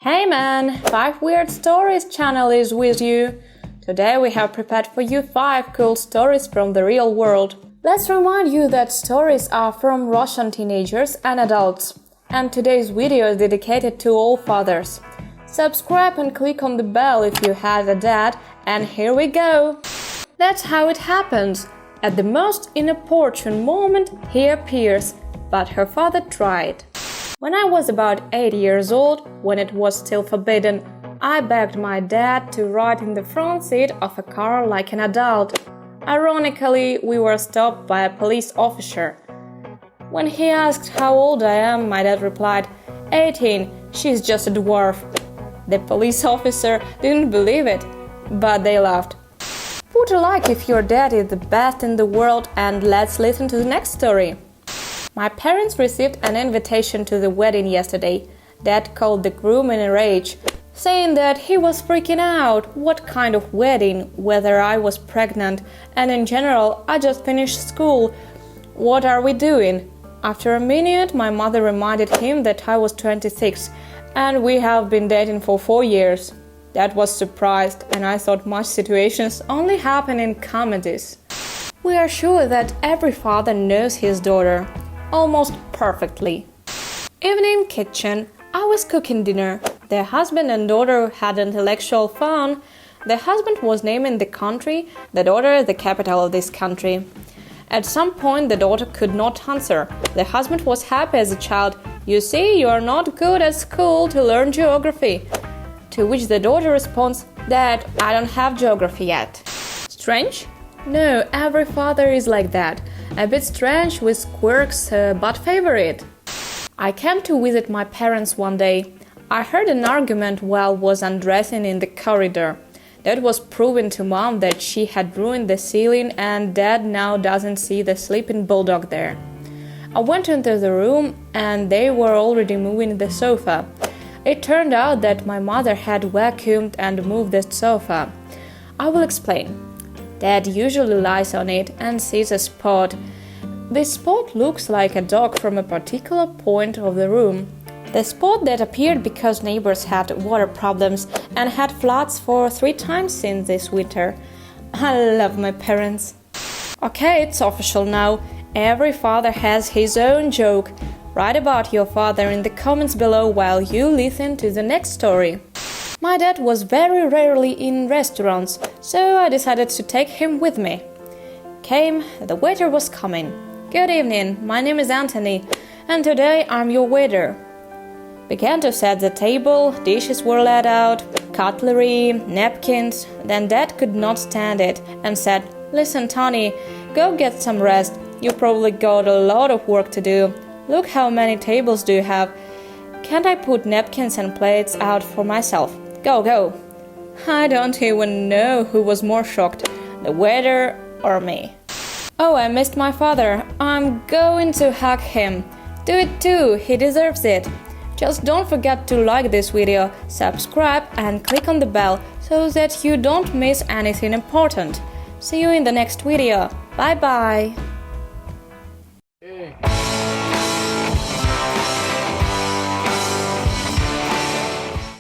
Hey man, 5 Weird Stories channel is with you. Today we have prepared for you 5 cool stories from the real world. Let's remind you that stories are from Russian teenagers and adults. And today's video is dedicated to all fathers. Subscribe and click on the bell if you had a dad, and here we go! That's how it happens. At the most inopportune moment, he appears, but her father tried. When I was about 8 years old, when it was still forbidden, I begged my dad to ride in the front seat of a car like an adult. Ironically, we were stopped by a police officer. When he asked how old I am, my dad replied, 18, she's just a dwarf. The police officer didn't believe it, but they laughed. Put a like if your dad is the best in the world, and let's listen to the next story. My parents received an invitation to the wedding yesterday. Dad called the groom in a rage, saying that he was freaking out. What kind of wedding? Whether I was pregnant, and in general, I just finished school. What are we doing? After a minute, my mother reminded him that I was 26, and we have been dating for 4 years. Dad was surprised, and I thought much situations only happen in comedies. We are sure that every father knows his daughter almost perfectly. Evening kitchen. I was cooking dinner. The husband and daughter had intellectual fun. The husband was naming the country, the daughter the capital of this country. At some point the daughter could not answer. The husband was happy as a child. You see, you are not good at school to learn geography. To which the daughter responds, Dad, I don't have geography yet. Strange? No, every father is like that. A bit strange with quirks, but favorite. I came to visit my parents one day. I heard an argument while was undressing in the corridor. Dad was proving to Mom that she had ruined the ceiling, and Dad now doesn't see the sleeping bulldog there. I went into the room and they were already moving the sofa. It turned out that my mother had vacuumed and moved the sofa. I will explain. Dad usually lies on it and sees a spot. This spot looks like a dog from a particular point of the room. The spot that appeared because neighbors had water problems and had floods for 3 times since this winter. I love my parents. Okay, it's official now. Every father has his own joke. Write about your father in the comments below while you listen to the next story. My dad was very rarely in restaurants, so I decided to take him with me. The waiter was coming. Good evening, my name is Anthony, and today I'm your waiter. Began to set the table, dishes were laid out, cutlery, napkins. Then Dad could not stand it and said, Listen, Tony, go get some rest. You probably got a lot of work to do. Look how many tables do you have. Can't I put napkins and plates out for myself? Go. I don't even know who was more shocked, the waiter or me. Oh, I missed my father. I'm going to hug him. Do it too, he deserves it. Just don't forget to like this video, subscribe and click on the bell so that you don't miss anything important. See you in the next video. Bye bye.